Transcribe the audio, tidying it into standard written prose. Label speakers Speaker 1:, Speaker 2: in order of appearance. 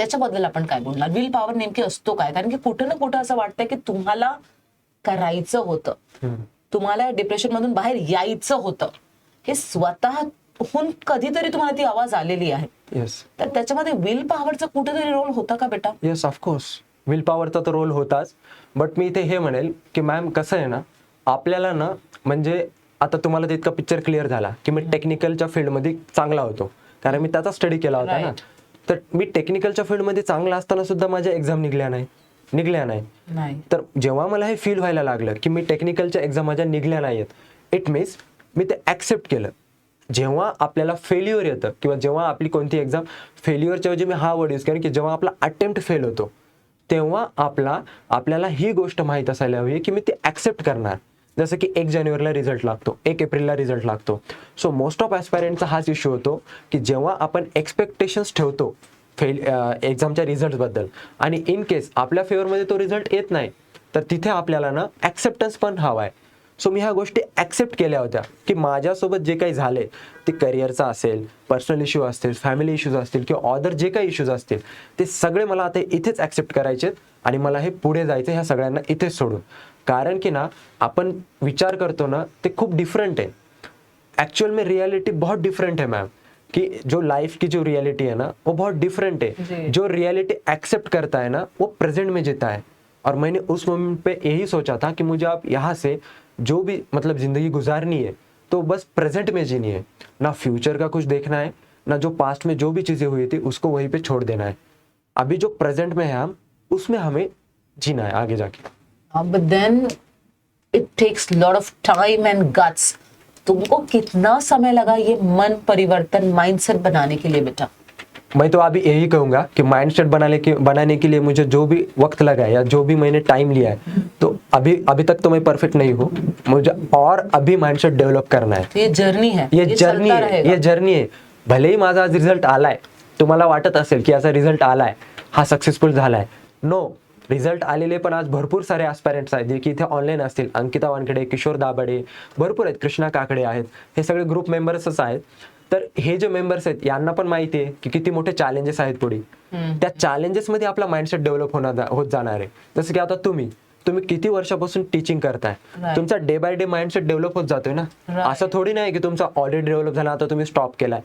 Speaker 1: त्याच्याबद्दल आपण काय बोलणार? विल पॉवर नेमकी असतो काय? कारण की कुठं ना कुठं असं वाटतंय की तुम्हाला करायचं होतं, तुम्हाला डिप्रेशन मधून बाहेर यायचं होतं, हे स्वतःहून कधीतरी तुम्हाला ती आवाज आलेली आहे.
Speaker 2: येस
Speaker 1: तर त्याच्यामध्ये विल पॉवरचा कुठेतरी रोल होता का बेटा?
Speaker 2: येस ऑफकोर्स विल पॉवरचा तर रोल होताच. बट मी इथे हे म्हणेल की मॅम कसं आहे ना, आपल्याला ना म्हणजे आता तुम्हाला ते इतका पिक्चर क्लिअर झाला की मी टेक्निकलच्या फील्डमध्ये चांगला होतो, कारण मी त्याचा स्टडी केला होता ना. तर मी टेक्निकलच्या फील्डमध्ये चांगला असताना सुद्धा माझ्या एक्झाम निघल्या नाही.
Speaker 1: नाही.
Speaker 2: तर जेव्हा मला हे फील व्हायला लागलं की मी टेक्निकलच्या एक्झाम माझ्या निघल्या नाहीत, इट मीन्स मी ते ॲक्सेप्ट केलं. जेव्हा आपल्याला फेल्युअर येतं किंवा जेव्हा आपली कोणती एक्झाम फेल्युअरच्या ऐवजी मी हा वर्ड यूज करेन की जेव्हा आपला अटेम्प्ट फेल होतो, तेव्हा आपल्याला ही गोष्ट माहीत असायला हवी की मी ती ॲक्सेप्ट करणार. जसं की 1 जानेवारीला रिझल्ट लागतो, 1 एप्रिलला रिझल्ट लागतो. सो मोस्ट ऑफ ॲस्पायरंटचा हाच इश्यू होतो की जेव्हा आपण एक्सपेक्टेशन्स ठेवतो एक्झामच्या रिझल्टबद्दल आणि इन केस आपल्या फेवरमध्ये तो रिझल्ट येत नाही, तर तिथे आपल्याला ना ॲक्सेप्टन्स पण हवा आहे. सो मी ह्या गोष्टी ॲक्सेप्ट केल्या होत्या की माझ्यासोबत जे काही झाले ते करिअरचा असेल, पर्सनल इश्यू असतील, फॅमिली इश्यूज असतील किंवा अदर जे काही इश्यूज असतील, ते सगळे मला आता इथेच ॲक्सेप्ट करायचे आहेत आणि मला हे पुढे जायचं ह्या सगळ्यांना इथेच सोडून. कारण की ना आपण विचार करतो ना ते खूप डिफरेंट है, एक्चुअल में रियलिटी बहुत डिफरेंट है मैम. कि जो लाइफ की जो रियलिटी है ना वो बहुत डिफरेंट है. जो रियलिटी एक्सेप्ट करता है ना वो प्रेजेंट में जीता है. और मैंने उस मोमेंट पे यही सोचा था कि मुझे आप यहाँ से जो भी मतलब ज़िंदगी गुजारनी है तो बस प्रेजेंट में जीनी है, ना फ्यूचर का कुछ देखना है, ना जो पास्ट में जो भी चीज़ें हुई थी उसको वहीं पे छोड़ देना है. अभी जो प्रेजेंट में है हम उसमें हमें जीना है आगे जाके.
Speaker 1: But then it takes lot of time and guts. तुमको कितना समय लगा ये मन परिवर्तन, माइंडसेट बनाने के लिए बेटा?
Speaker 2: मैं तो अभी यही कहूँगा कि माइंडसेट बनाने के लिए मुझे जो भी वक्त लगा है या जो भी मैंने टाइम लिया है, तो अभी तक तो मैं परफेक्ट नहीं हूँ. मुझे और अभी माइंडसेट डेव्हलप करना है.
Speaker 1: तो ये जर्नी है,
Speaker 2: ये जर्नी
Speaker 1: चलता
Speaker 2: है,
Speaker 1: रहेगा.
Speaker 2: ये जर्नी आहे. भलेही माझा आज रिझल्ट आलाय, तुम्हाला वाटत असेल की याचा रिझल्ट आलाय, हा सक्सेसफुल झालाय. नो, रिझल्ट आलेले पण आज भरपूर सारे ॲस्पायरंट्स आहेत जे की इथे ऑनलाईन असतील. अंकिता वानखेडे, किशोर दाभाडे, भरपूर आहेत, कृष्णा काकडे आहेत, हे सगळे ग्रुप मेंबर्सच आहेत. तर हे जे मेंबर्स आहेत यांना पण माहिती आहे की किती मोठे चॅलेंजेस आहेत पुढे. त्या चॅलेंजेसमध्ये आपला माइंडसेट डेव्हलप होत जाणार आहे. जसं की आता तुम्ही किती वर्षापासून टीचिंग करताय, तुमचा day by day mindset develop होत जातोय ना. असं थोडी नाही की तुमचा ऑलरेडी डेव्हलप झाला आता तुम्ही स्टॉप केलाय.